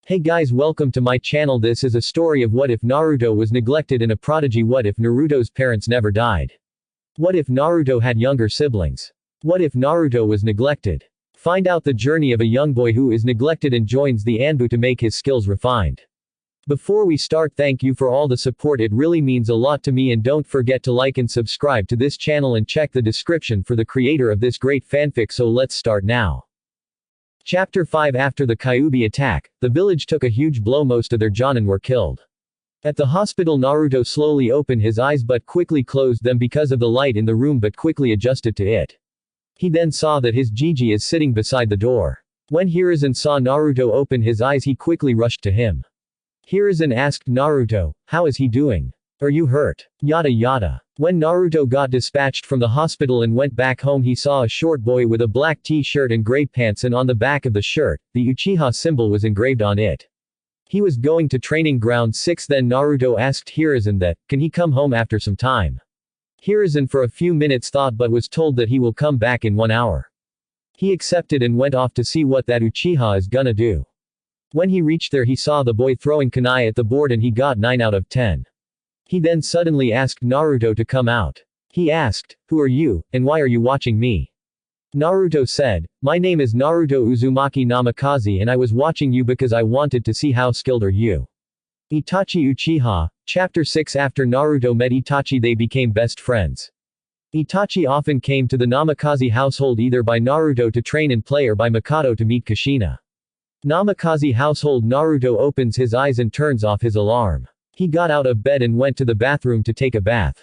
Hey guys, welcome to my channel. This is a story of what if Naruto was neglected in a prodigy. What if Naruto's parents never died? What if Naruto had younger siblings? What if Naruto was neglected? Find out the journey of a young boy who is neglected and joins the Anbu to make his skills refined. Before we start, thank you for all the support, it really means a lot to me, and don't forget to like and subscribe to this channel and check the description for the creator of this great fanfic. So let's start now. Chapter 5. After the Kyuubi attack, the village took a huge blow. Most of their Jonin were killed. At the hospital, Naruto slowly opened his eyes but quickly closed them because of the light in the room, but quickly adjusted to it. He then saw that his Gigi is sitting beside the door. When Hiruzen saw Naruto open his eyes, he quickly rushed to him. Hiruzen asked Naruto, "How is he doing? Are you hurt? Yada yada." When Naruto got dispatched from the hospital and went back home, he saw a short boy with a black t-shirt and gray pants, and on the back of the shirt, the Uchiha symbol was engraved on it. He was going to training ground 6. Then Naruto asked Hiruzen that, can he come home after some time? Hiruzen for a few minutes thought but was told that he will come back in 1 hour. He accepted and went off to see what that Uchiha is gonna do. When he reached there, he saw the boy throwing kunai at the board and he got 9 out of 10. He then suddenly asked Naruto to come out. He asked, "Who are you, and why are you watching me?" Naruto said, "My name is Naruto Uzumaki Namikaze and I was watching you because I wanted to see how skilled are you." Itachi Uchiha, Chapter 6. After Naruto met Itachi, they became best friends. Itachi often came to the Namikaze household either by Naruto to train and play or by Mikoto to meet Kushina. Namikaze household. Naruto opens his eyes and turns off his alarm. He got out of bed and went to the bathroom to take a bath.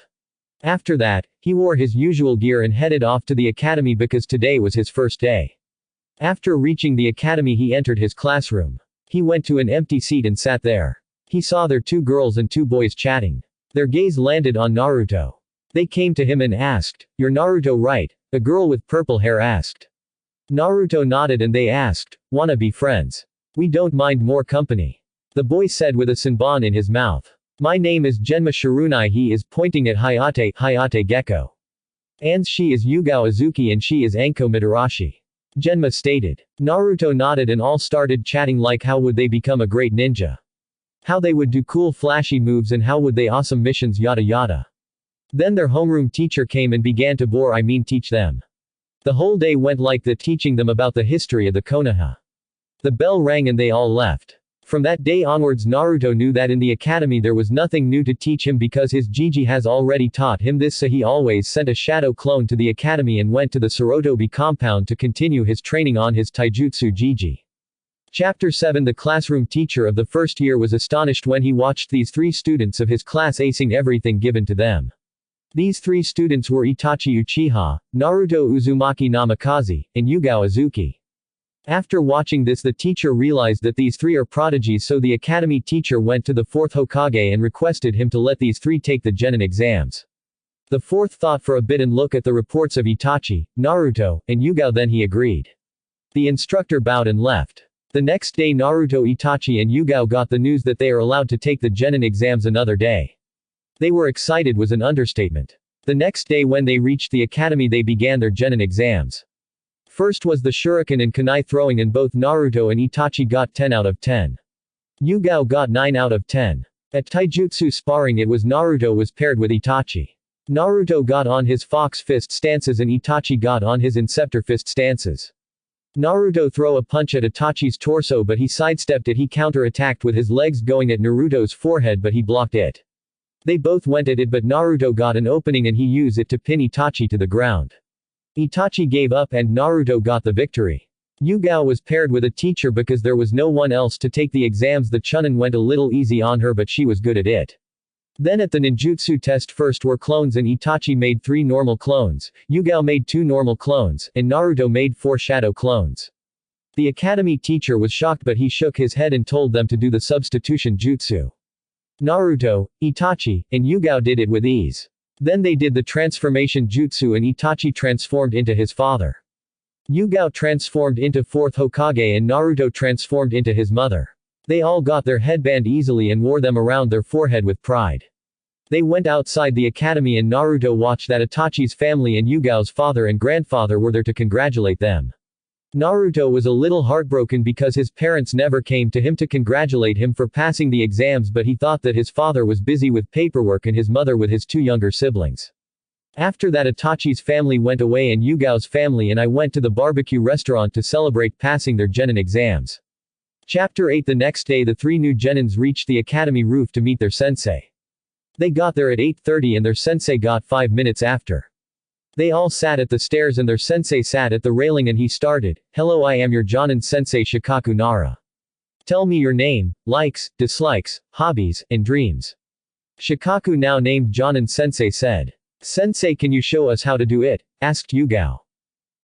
After that, he wore his usual gear and headed off to the academy because today was his first day. After reaching the academy, he entered his classroom. He went to an empty seat and sat there. He saw there 2 girls and 2 boys chatting. Their gaze landed on Naruto. They came to him and asked, "You're Naruto, right?" A girl with purple hair asked. Naruto nodded and they asked, "Wanna be friends? We don't mind more company." The boy said with a senbon in his mouth. "My name is Genma Shirunai." He is pointing at Hayate Gecko. "And she is Yugao Azuki and she is Anko Midarashi," Genma stated. Naruto nodded and all started chatting like how would they become a great ninja. How they would do cool flashy moves and how would they awesome missions, yada yada. Then their homeroom teacher came and began to teach them. The whole day went like that, teaching them about the history of the Konoha. The bell rang and they all left. From that day onwards, Naruto knew that in the academy there was nothing new to teach him because his Gigi has already taught him this, so he always sent a shadow clone to the academy and went to the Sarutobi compound to continue his training on his taijutsu Gigi. Chapter 7. The classroom teacher of the first year was astonished when he watched these 3 students of his class acing everything given to them. These 3 students were Itachi Uchiha, Naruto Uzumaki Namikaze, and Yugao Azuki. After watching this, the teacher realized that these 3 are prodigies, so the academy teacher went to the 4th Hokage and requested him to let these 3 take the genin exams. The 4th thought for a bit and looked at the reports of Itachi, Naruto, and Yugao, then he agreed. The instructor bowed and left. The next day, Naruto, Itachi and Yugao got the news that they are allowed to take the genin exams another day. They were excited was an understatement. The next day when they reached the academy, they began their genin exams. First was the shuriken and kunai throwing, and both Naruto and Itachi got 10 out of 10. Yugao got 9 out of 10. At taijutsu sparring, it was Naruto was paired with Itachi. Naruto got on his fox fist stances and Itachi got on his inceptor fist stances. Naruto threw a punch at Itachi's torso but he sidestepped it. He counter-attacked with his legs going at Naruto's forehead but he blocked it. They both went at it but Naruto got an opening and he used it to pin Itachi to the ground. Itachi gave up and Naruto got the victory. Yugao was paired with a teacher because there was no one else to take the exams. The Chunin went a little easy on her but she was good at it. Then at the ninjutsu test, first were clones and Itachi made 3 normal clones, Yugao made 2 normal clones, and Naruto made 4 shadow clones. The academy teacher was shocked but he shook his head and told them to do the substitution jutsu. Naruto, Itachi, and Yugao did it with ease. Then they did the transformation jutsu and Itachi transformed into his father. Yugao transformed into 4th Hokage and Naruto transformed into his mother. They all got their headband easily and wore them around their forehead with pride. They went outside the academy and Naruto watched that Itachi's family and Yugao's father and grandfather were there to congratulate them. Naruto was a little heartbroken because his parents never came to him to congratulate him for passing the exams, but he thought that his father was busy with paperwork and his mother with his two younger siblings. After that, Itachi's family went away and Yugao's family and I went to the barbecue restaurant to celebrate passing their genin exams. Chapter 8. The next day the three new genins reached the academy roof to meet their sensei. They got there at 8:30 and their sensei got 5 minutes after. They all sat at the stairs and their sensei sat at the railing and he started, "Hello, I am your Jonin sensei Shikaku Nara. Tell me your name, likes, dislikes, hobbies, and dreams." Shikaku, now named Jonin sensei, said. "Sensei, can you show us how to do it?" asked Yugao.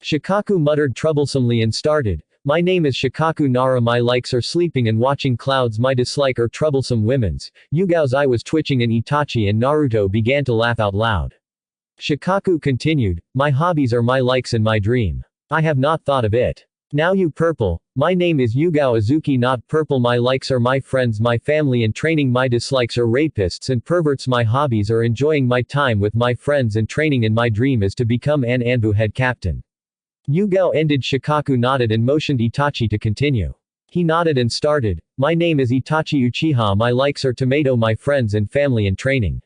Shikaku muttered troublesomely and started, "My name is Shikaku Nara. My likes are sleeping and watching clouds. My dislike are troublesome women's." Yugao's eye was twitching and Itachi and Naruto began to laugh out loud. Shikaku continued, "My hobbies are my likes and my dream. I have not thought of it. Now you purple. My name is Yugao Azuki, not purple. My likes are my friends, my family and training. My dislikes are rapists and perverts. My hobbies are enjoying my time with my friends and training, and my dream is to become an Anbu head captain." Yugao ended. Shikaku nodded and motioned Itachi to continue. He nodded and started, "My name is Itachi Uchiha. My likes are tomato, my friends and family and training.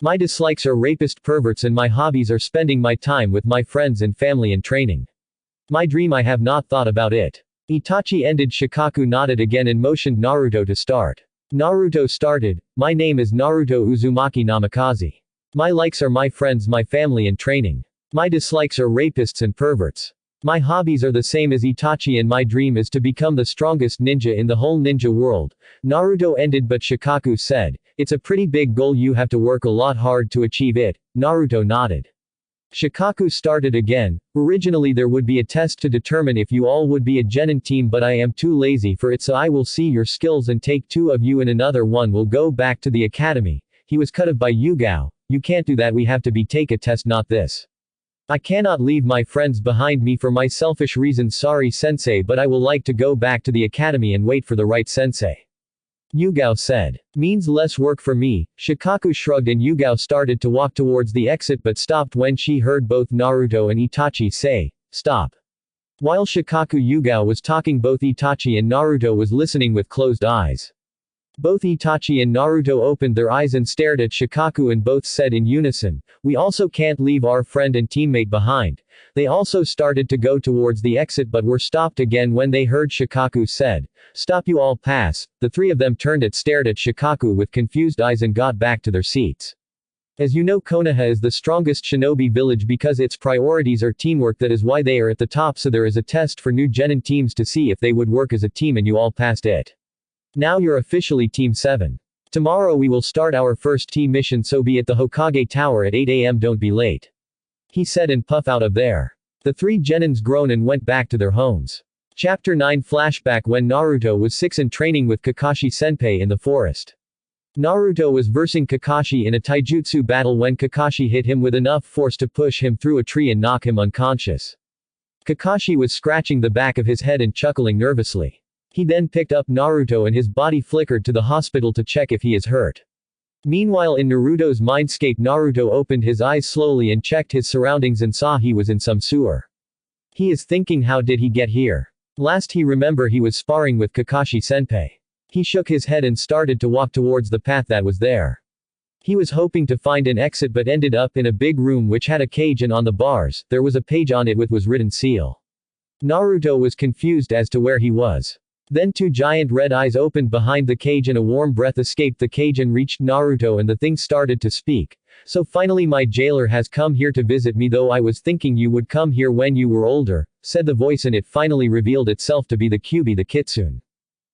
My dislikes are rapist perverts and my hobbies are spending my time with my friends and family and training. My dream, I have not thought about it." Itachi ended. Shikaku nodded again and motioned Naruto to start. Naruto started, "My name is Naruto Uzumaki Namikaze. My likes are my friends, my family and training. My dislikes are rapists and perverts. My hobbies are the same as Itachi and my dream is to become the strongest ninja in the whole ninja world." Naruto ended, but Shikaku said, "It's a pretty big goal. You have to work a lot hard to achieve it." Naruto nodded. Shikaku started again, "Originally there would be a test to determine if you all would be a genin team, but I am too lazy for it, so I will see your skills and take 2 of you and another one will go back to the academy." He was cut off by Yugao. "You can't do that. We have to take a test, not this. I cannot leave my friends behind me for my selfish reasons. Sorry sensei, but I will like to go back to the academy and wait for the right sensei." Yugao said. "Means less work for me." Shikaku shrugged and Yugao started to walk towards the exit but stopped when she heard both Naruto and Itachi say, "Stop." While Shikaku Yugao was talking, both Itachi and Naruto was listening with closed eyes. Both Itachi and Naruto opened their eyes and stared at Shikaku and both said in unison, "We also can't leave our friend and teammate behind." They also started to go towards the exit but were stopped again when they heard Shikaku said, "Stop, you all pass." The 3 of them stared at Shikaku with confused eyes and got back to their seats. As you know, Konoha is the strongest shinobi village because its priorities are teamwork. That is why they are at the top, so there is a test for new genin teams to see if they would work as a team and you all passed it. Now you're officially Team 7. Tomorrow we will start our first team mission, so be at the Hokage Tower at 8 a.m. Don't be late," he said and puff out of there. The 3 genins groaned and went back to their homes. Chapter 9. Flashback. When Naruto was 6 and training with Kakashi Senpai in the forest. Naruto was versing Kakashi in a taijutsu battle when Kakashi hit him with enough force to push him through a tree and knock him unconscious. Kakashi was scratching the back of his head and chuckling nervously. He then picked up Naruto and his body flickered to the hospital to check if he is hurt. Meanwhile, in Naruto's mindscape, Naruto opened his eyes slowly and checked his surroundings and saw he was in some sewer. He is thinking, how did he get here? Last he remember he was sparring with Kakashi Senpai. He shook his head and started to walk towards the path that was there. He was hoping to find an exit but ended up in a big room which had a cage, and on the bars, there was a page on it with was written seal. Naruto was confused as to where he was. Then 2 giant red eyes opened behind the cage and a warm breath escaped the cage and reached Naruto, and the thing started to speak. "So finally my jailer has come here to visit me, though I was thinking you would come here when you were older," said the voice, and it finally revealed itself to be the Kyuubi, the Kitsune.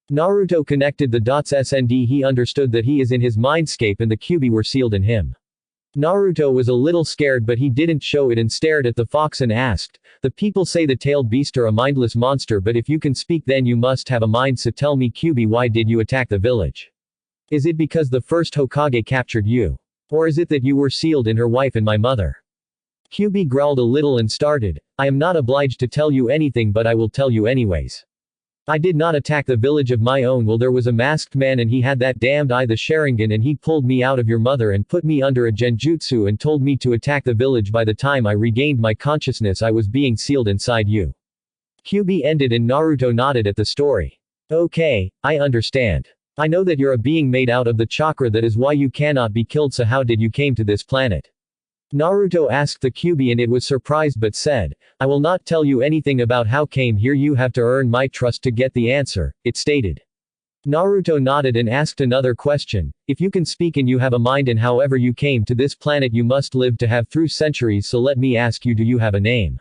Naruto connected the dots SND. He understood that he is in his mindscape and the Kyuubi were sealed in him. Naruto was a little scared but he didn't show it and stared at the fox and asked, "The people say the tailed beast are a mindless monster, but if you can speak then you must have a mind, so tell me Kyuubi, why did you attack the village? Is it because the first Hokage captured you? Or is it that you were sealed in her wife and my mother?" Kyuubi growled a little and started, "I am not obliged to tell you anything but I will tell you anyways. I did not attack the village of my own will. There was a masked man and he had that damned eye, the Sharingan, and he pulled me out of your mother and put me under a genjutsu and told me to attack the village. By the time I regained my consciousness I was being sealed inside you. Kyuubi ended and Naruto nodded at the story. Okay, I understand. I know that you're a being made out of the chakra, that is why you cannot be killed, so how did you came to this planet? Naruto asked the Kyuubi and it was surprised but said, I will not tell you anything about how came here, you have to earn my trust to get the answer, it stated. Naruto nodded and asked another question, if you can speak and you have a mind and however you came to this planet you must live to have through centuries, so let me ask you, do you have a name?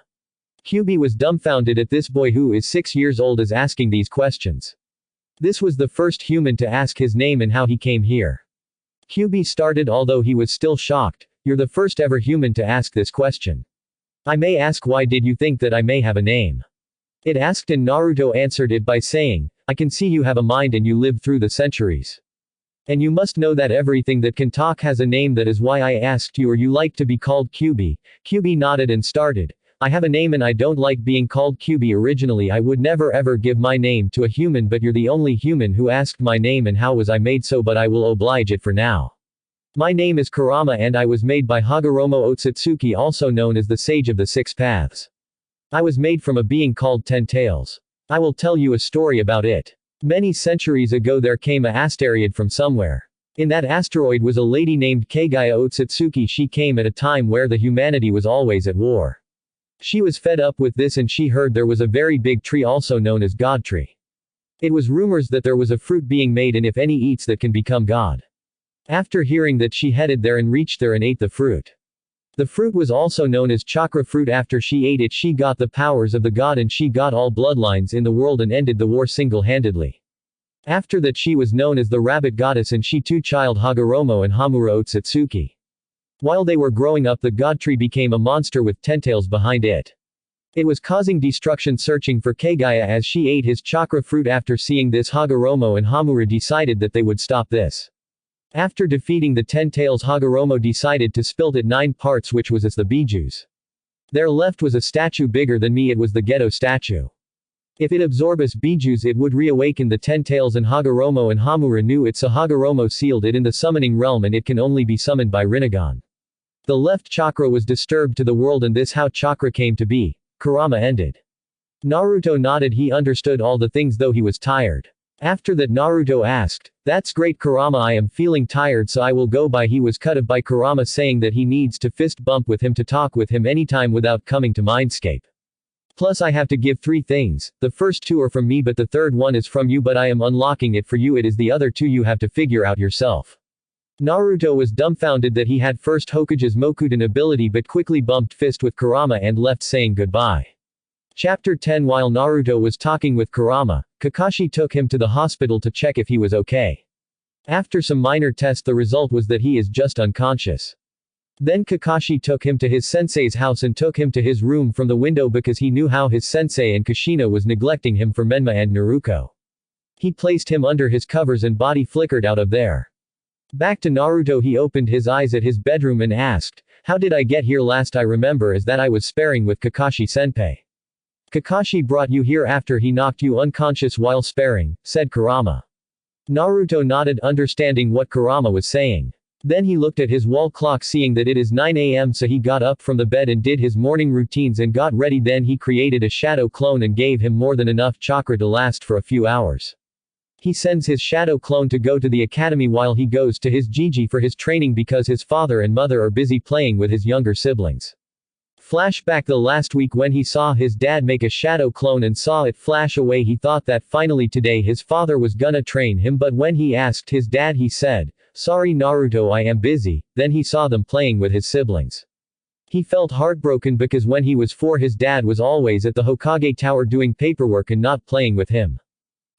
Kyuubi was dumbfounded at this boy who is 6 years old is asking these questions. This was the first human to ask his name and how he came here. Kyuubi started, although he was still shocked, you're the first ever human to ask this question. I may ask, why did you think that I may have a name? It asked, and Naruto answered it by saying, I can see you have a mind and you lived through the centuries. And you must know that everything that can talk has a name, that is why I asked you, or you like to be called Kyuubi. Kyuubi nodded and started, I have a name and I don't like being called Kyuubi. Originally I would never ever give my name to a human, but you're the only human who asked my name and how was I made so, but I will oblige it for now. My name is Kurama and I was made by Hagoromo Otsutsuki, also known as the Sage of the Six Paths. I was made from a being called Ten Tails. I will tell you a story about it. Many centuries ago there came a asteroid from somewhere. In that asteroid was a lady named Kagaya Otsutsuki. She came at a time where the humanity was always at war. She was fed up with this and she heard there was a very big tree also known as God Tree. It was rumors that there was a fruit being made and if any eats that can become God. After hearing that she headed there and reached there and ate the fruit. The fruit was also known as chakra fruit. After she ate it she got the powers of the god and she got all bloodlines in the world and ended the war single-handedly. After that she was known as the rabbit goddess and she too child Hagoromo and Hamura Otsutsuki. While they were growing up the god tree became a monster with tentails behind it. It was causing destruction, searching for Kagaya as she ate his chakra fruit. After seeing this Hagoromo and Hamura decided that they would stop this. After defeating the Ten Tails Hagoromo decided to split it 9 parts, which was as the Bijus. There left was a statue bigger than me, it was the Geto statue. If it absorbs Bijus it would reawaken the Ten Tails and Hagoromo and Hamura knew it, so Hagoromo sealed it in the summoning realm and it can only be summoned by Rinnegan. The left chakra was disturbed to the world and this how chakra came to be. Kurama ended. Naruto nodded, he understood all the things though he was tired. After that Naruto asked, that's great Kurama, I am feeling tired so I will go by. He was cut off by Kurama saying that he needs to fist bump with him to talk with him anytime without coming to Mindscape. Plus I have to give 3 things, the first 2 are from me but the third one is from you, but I am unlocking it for you, it is the other 2 you have to figure out yourself. Naruto was dumbfounded that he had first Hokage's Mokuden ability but quickly bumped fist with Kurama and left saying goodbye. Chapter 10. While Naruto was talking with Kurama, Kakashi took him to the hospital to check if he was okay. After some minor tests the result was that he is just unconscious. Then Kakashi took him to his sensei's house and took him to his room from the window because he knew how his sensei and Kushina was neglecting him for Menma and Naruko. He placed him under his covers and body flickered out of there. Back to Naruto, he opened his eyes at his bedroom and asked, how did I get here? Last I remember is that I was sparring with Kakashi senpai. Kakashi brought you here after he knocked you unconscious while sparring, said Kurama. Naruto nodded, understanding what Kurama was saying. Then he looked at his wall clock seeing that it is 9 a.m. so he got up from the bed and did his morning routines and got ready. Then he created a shadow clone and gave him more than enough chakra to last for a few hours. He sends his shadow clone to go to the academy while he goes to his Jiji for his training because his father and mother are busy playing with his younger siblings. Flashback the last week when he saw his dad make a shadow clone and saw it flash away, he thought that finally today his father was gonna train him, but when he asked his dad he said, sorry Naruto, I am busy. Then he saw them playing with his siblings. He felt heartbroken because when he was 4 his dad was always at the Hokage tower doing paperwork and not playing with him.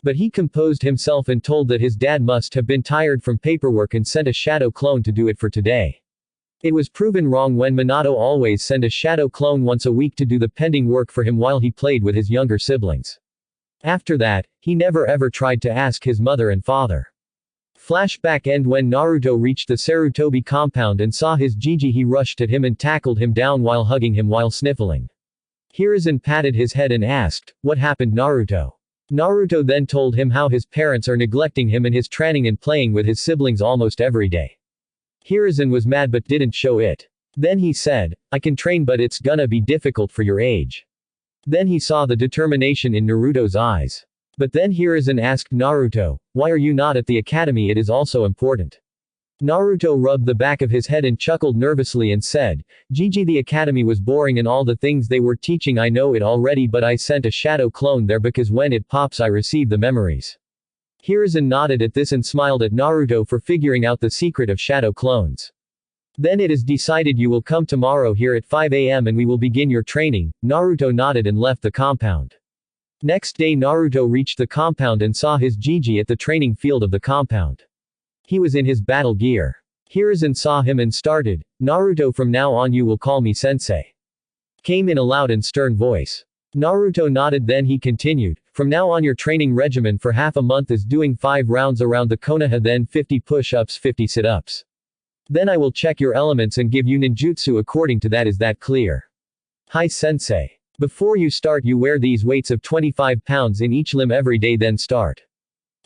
But he composed himself and told that his dad must have been tired from paperwork and sent a shadow clone to do it for today. It was proven wrong when Minato always sent a shadow clone once a week to do the pending work for him while he played with his younger siblings. After that, he never ever tried to ask his mother and father. Flashback end when Naruto reached the Sarutobi compound and saw his Jiji, he rushed at him and tackled him down while hugging him while sniffling. Hiruzen patted his head and asked, what happened Naruto? Naruto then told him how his parents are neglecting him and his training and playing with his siblings almost every day. Hiruzen was mad but didn't show it. Then he said, I can train but it's gonna be difficult for your age. Then he saw the determination in Naruto's eyes. But then Hiruzen asked Naruto, "Why are you not at the academy? It is also important." Naruto rubbed the back of his head and chuckled nervously and said, "Gigi, the academy was boring and all the things they were teaching I know it already, but I sent a shadow clone there because when it pops I receive the memories." Hiruzen nodded at this and smiled at Naruto for figuring out the secret of shadow clones. "Then it is decided you will come tomorrow here at 5 a.m. and we will begin your training." Naruto nodded and left the compound. Next day Naruto reached the compound and saw his Gigi at the training field of the compound. He was in his battle gear. Hiruzen saw him and started, "Naruto, from now on you will call me sensei," came in a loud and stern voice. Naruto nodded, then he continued, "From now on your training regimen for half a month is doing 5 rounds around the Konoha, then 50 push-ups, 50 sit-ups. Then I will check your elements and give you ninjutsu according to that. Is that clear?" "Hi sensei. Before you start you wear these weights of 25 pounds in each limb every day, then start."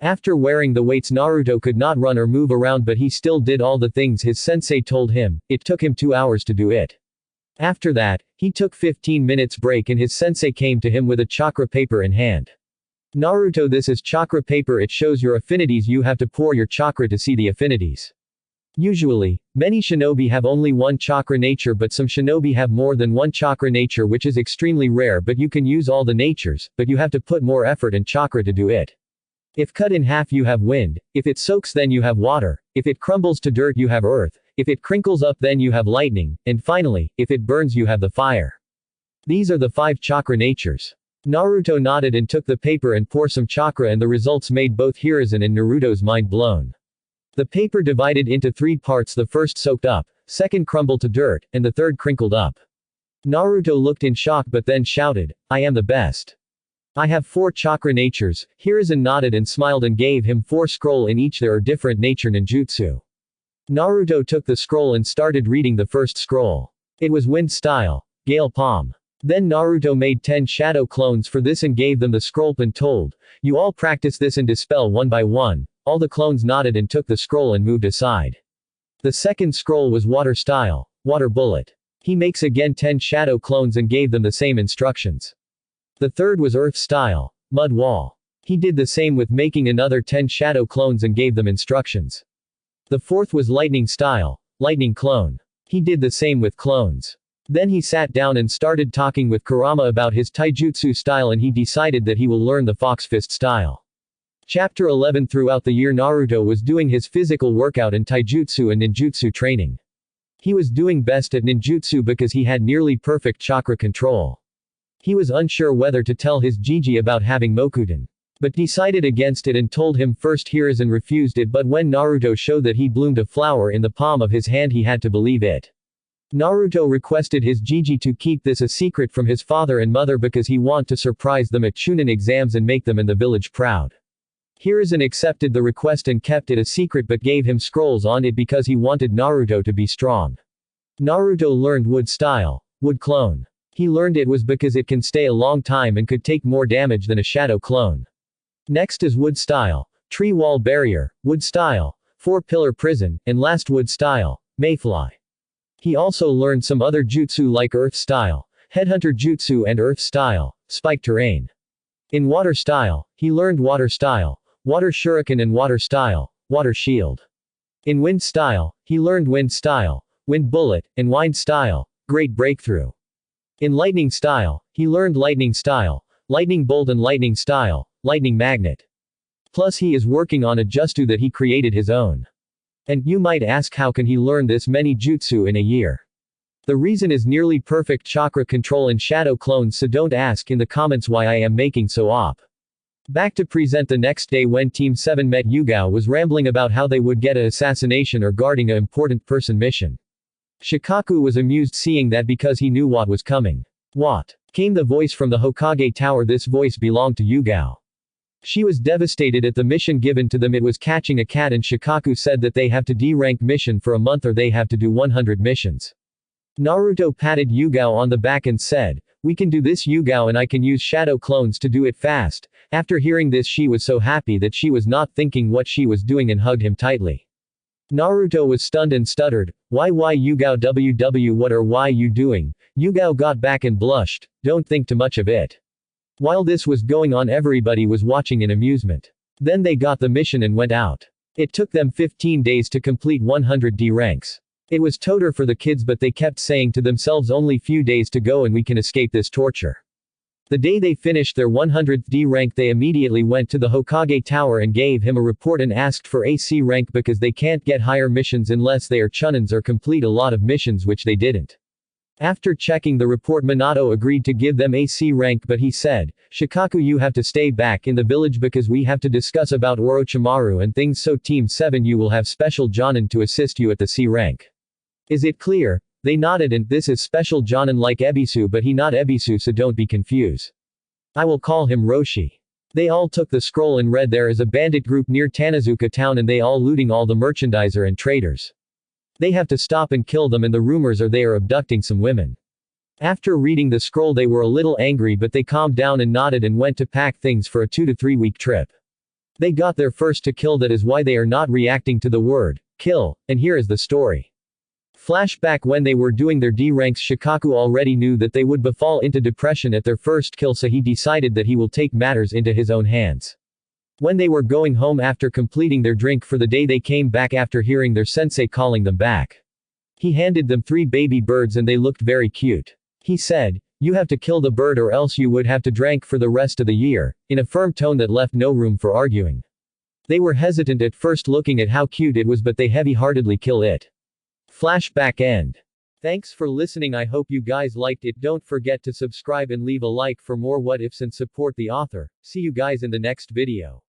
After wearing the weights Naruto could not run or move around, but he still did all the things his sensei told him. It took him 2 hours to do it. After that, he took 15 minutes break and his sensei came to him with a chakra paper in hand. "Naruto, this is chakra paper. It shows your affinities. You have to pour your chakra to see the affinities. Usually, many shinobi have only one chakra nature, but some shinobi have more than one chakra nature, which is extremely rare, but you can use all the natures, but you have to put more effort and chakra to do it. If cut in half you have wind, if it soaks then you have water, if it crumbles to dirt you have earth, if it crinkles up then you have lightning, and finally, if it burns you have the fire. These are the 5 chakra natures." Naruto nodded and took the paper and poured some chakra, and the results made both Hiruzen and Naruto's mind blown. The paper divided into 3 parts, the first soaked up, second crumbled to dirt, and the third crinkled up. Naruto looked in shock but then shouted, "I am the best. I have 4 chakra natures." Hiruzen nodded and smiled and gave him 4 scroll in each. There are different nature ninjutsu. Naruto took the scroll and started reading the first scroll. It was wind style, gale palm. Then Naruto made 10 shadow clones for this and gave them the scroll and told, "You all practice this and dispel one by one." All the clones nodded and took the scroll and moved aside. The second scroll was water style, water bullet. He makes again 10 shadow clones and gave them the same instructions. The third was earth style, mud wall. He did the same with making another 10 shadow clones and gave them instructions. The fourth was lightning style, lightning clone. He did the same with clones. Then he sat down and started talking with Kurama about his taijutsu style, and he decided that he will learn the fox fist style. Chapter 11. Throughout the year Naruto was doing his physical workout and taijutsu and ninjutsu training. He was doing best at ninjutsu because he had nearly perfect chakra control. He was unsure whether to tell his Gigi about having Mokuton, but decided against it and told him first. Hiruzen refused it, but when Naruto showed that he bloomed a flower in the palm of his hand he had to believe it. Naruto requested his Gigi to keep this a secret from his father and mother because he wanted to surprise them at Chunin exams and make them and the village proud. Hiruzen accepted the request and kept it a secret but gave him scrolls on it because he wanted Naruto to be strong. Naruto learned wood style, wood clone. He learned it was because it can stay a long time and could take more damage than a shadow clone. Next is wood style, tree wall barrier, wood style, 4-pillar prison, and last wood style, mayfly. He also learned some other jutsu like earth style, headhunter jutsu, and earth style, spike terrain. In water style, he learned water style, water shuriken, and water style, water shield. In wind style, he learned wind style, wind bullet, and wind style, great breakthrough. In lightning style, he learned lightning style, lightning bolt, and lightning style, lightning magnet. Plus he is working on a jutsu that he created his own. And you might ask, how can he learn this many jutsu in a year? The reason is nearly perfect chakra control and shadow clones, so don't ask in the comments why I am making so op. Back to present. The next day when Team 7 met, Yugao was rambling about how they would get a assassination or guarding a important person mission. Shikaku was amused seeing that because he knew what was coming. What? Came the voice from the Hokage Tower. This voice belonged to Yugao. She was devastated at the mission given to them. It was catching a cat, and Shikaku said that they have to D-rank mission for a month or they have to do 100 missions. Naruto patted Yugao on the back and said, "We can do this, Yugao, and I can use shadow clones to do it fast." After hearing this she was so happy that she was not thinking what she was doing and hugged him tightly. Naruto was stunned and stuttered, why Yugao WW what are why you doing? Yugao got back and blushed, don't think too much of it. While this was going on everybody was watching in amusement. Then they got the mission and went out. It took them 15 days to complete 100 D ranks. It was toter for the kids but they kept saying to themselves only few days to go and we can escape this torture. The day they finished their 100th D rank they immediately went to the Hokage Tower and gave him a report and asked for AC rank because they can't get higher missions unless they are Chunins or complete a lot of missions which they didn't. After checking the report Minato agreed to give them AC rank but he said, Shikaku you have to stay back in the village because we have to discuss about Orochimaru and things so Team 7 you will have special Jonin to assist you at the C rank. Is it clear? They nodded and this is special Jonin like Ebisu but he not Ebisu so don't be confused. I will call him Roshi. They all took the scroll and read there is a bandit group near Tanazuka town and they all looting all the merchandiser and traders. They have to stop and kill them and the rumors are they are abducting some women. After reading the scroll they were a little angry but they calmed down and nodded and went to pack things for a 2 to 3 week trip. They got there first to kill that is why they are not reacting to the word, kill, and here is the story. Flashback when they were doing their D ranks Shikaku already knew that they would befall into depression at their first kill so he decided that he will take matters into his own hands. When they were going home after completing their drink for the day they came back after hearing their sensei calling them back. He handed them 3 baby birds and they looked very cute. He said, you have to kill the bird or else you would have to drink for the rest of the year, in a firm tone that left no room for arguing. They were hesitant at first looking at how cute it was but they heavy-heartedly kill it. Flashback end. Thanks for listening I hope you guys liked it don't forget to subscribe and leave a like for more what ifs and support the author, see you guys in the next video.